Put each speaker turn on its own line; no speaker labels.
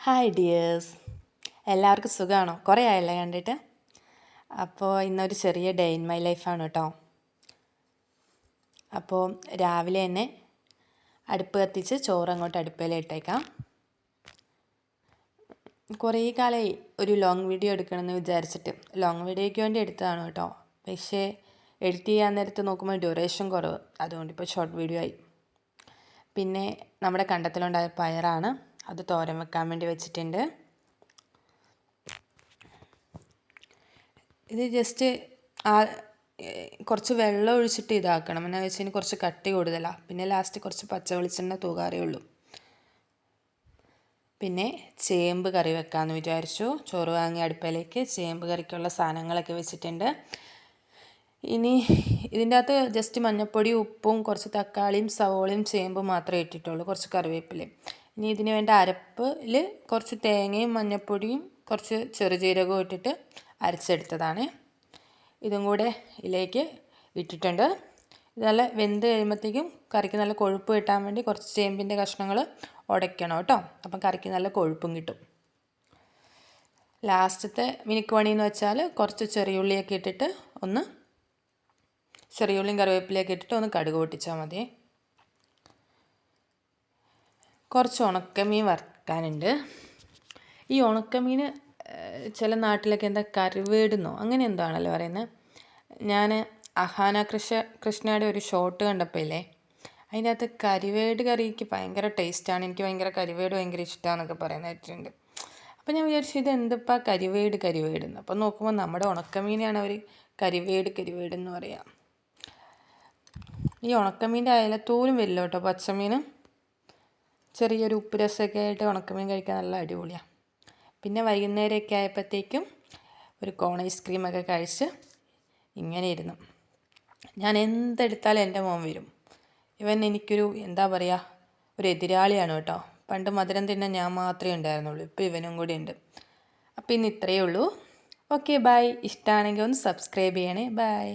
Hi dears, എല്ലാവർക്കും സുഖമാണോ? കുറേ ആയല്ലേ കണ്ടിട്ട്. അപ്പോൾ ഇന്നൊരു ചെറിയ ഡേ ഇൻ മൈ ലൈഫാണ് കേട്ടോ. അപ്പോൾ രാവിലെ തന്നെ അടുപ്പ് കത്തിച്ച് ചോറ് അങ്ങോട്ട് അടുപ്പയിലിട്ടേക്കാം. കുറേ കാലമായി ഒരു ലോങ് വീഡിയോ എടുക്കണമെന്ന് വിചാരിച്ചിട്ട് ലോങ് വീഡിയോയ്ക്ക് വേണ്ടി എടുത്തതാണ് കേട്ടോ. പക്ഷേ എഡിറ്റ് ചെയ്യാൻ നേരത്ത് നോക്കുമ്പോൾ ഡ്യൂറേഷൻ കുറവ്, അതുകൊണ്ട് ഇപ്പോൾ ഷോർട്ട് വീഡിയോ ആയി. പിന്നെ നമ്മുടെ കണ്ടത്തിലുണ്ടായ പയറാണ്, അത് തോരൻ വെക്കാൻ വേണ്ടി വെച്ചിട്ടുണ്ട്. ഇത് ജസ്റ്റ് കുറച്ച് വെള്ളം ഒഴിച്ചിട്ട് ഇതാക്കണം. എന്നാ വെച്ചാൽ കുറച്ച് കട്ടി കൂടുതലാണ്. പിന്നെ ലാസ്റ്റ് കുറച്ച് പച്ച വെളിച്ചെണ്ണ തൂകാറേ ഉള്ളൂ. പിന്നെ ചേമ്പ് കറി വെക്കാമെന്ന് വിചാരിച്ചു. ചോറ് വാങ്ങി അടുപ്പയിലേക്ക് ചേമ്പ് കറിക്കുള്ള സാധനങ്ങളൊക്കെ വെച്ചിട്ടുണ്ട്. ഇനി ഇതിൻ്റെ അകത്ത് ജസ്റ്റ് മഞ്ഞൾപ്പൊടി, ഉപ്പും കുറച്ച് തക്കാളിയും സവോളയും ചേമ്പും മാത്രമേ ഇട്ടിട്ടുള്ളൂ, കുറച്ച് കറിവേപ്പിലയും. ഇനി ഇതിന് വേണ്ട അരപ്പിൽ കുറച്ച് തേങ്ങയും മഞ്ഞൾപ്പൊടിയും കുറച്ച് ചെറുജീരകവും ഇട്ടിട്ട് അരച്ചെടുത്തതാണ്. ഇതും കൂടെ ഇതിലേക്ക് ഇട്ടിട്ടുണ്ട്. ഇത് നല്ല വെന്ത് കഴിയുമ്പോഴത്തേക്കും കറിക്ക് നല്ല കൊഴുപ്പ് കിട്ടാൻ വേണ്ടി കുറച്ച് ചേമ്പിൻ്റെ കഷ്ണങ്ങൾ ഉടയ്ക്കണം കേട്ടോ. അപ്പം കറിക്ക് നല്ല കൊഴുപ്പും കിട്ടും. ലാസ്റ്റത്തെ മിനുക്ക് പണിയെന്ന് വെച്ചാൽ കുറച്ച് ചെറിയുള്ളിയൊക്കെ ഇട്ടിട്ട് ചെറിയുള്ളിയും കറിവേപ്പിലയൊക്കെ ഇട്ടിട്ട് ഒന്ന് കടുക് പൊട്ടിച്ചാൽ മതി. കുറച്ച് ഉണക്കമീൻ വറുക്കാനുണ്ട്. ഈ ഉണക്കമീൻ ചില നാട്ടിലൊക്കെ എന്താ കറിവേടുന്നോ അങ്ങനെ എന്താണല്ലോ പറയുന്നത്. ഞാൻ അഹാന കൃഷ്ണയുടെ ഒരു ഷോട്ട് കണ്ടപ്പോൾ ഇല്ലേ, അതിൻ്റെ അകത്ത് കരിവേട് കറിക്ക് ഭയങ്കര ടേസ്റ്റാണ്, എനിക്ക് കരിവേട് ഭയങ്കര ഇഷ്ടമാണെന്നൊക്കെ പറയുന്നത് കേട്ടിട്ടുണ്ട്. അപ്പോൾ ഞാൻ വിചാരിച്ചു ഇത് എന്തിപ്പോൾ കരിവേടെന്ന്. അപ്പോൾ നോക്കുമ്പോൾ നമ്മുടെ ഉണക്കമീനാണ് അവർ കരിവേടെന്ന് പറയാം. ഈ ഉണക്കമീൻ്റെ അയലത്തോലും വരില്ല കേട്ടോ, പച്ചമീനും. ചെറിയൊരു ഉപ്പ് രസമൊക്കെ ആയിട്ട് ഉണക്കമീൻ കഴിക്കാൻ നല്ല അടിപൊളിയാണ്. പിന്നെ വൈകുന്നേരമൊക്കെ ആയപ്പോഴത്തേക്കും ഒരു കോൺ ഐസ്ക്രീമൊക്കെ കഴിച്ച് ഇങ്ങനെ ഇരുന്നു. ഞാൻ എന്തെടുത്താലും എൻ്റെ മോൻ വരും. ഇവൻ എനിക്കൊരു എന്താ പറയുക, ഒരു എതിരാളിയാണ് കേട്ടോ. പണ്ട് മധുരം തിന്നാൻ ഞാൻ മാത്രമേ ഉണ്ടായിരുന്നുള്ളൂ, ഇപ്പോൾ ഇവനും കൂടി ഉണ്ട്. അപ്പോൾ ഇന്ന് ഇത്രയേ ഉള്ളൂ. Okay, bye. ഇഷ്ടമാണെങ്കിൽ ഒന്ന് സബ്സ്ക്രൈബ് ചെയ്യണേ. ബൈ.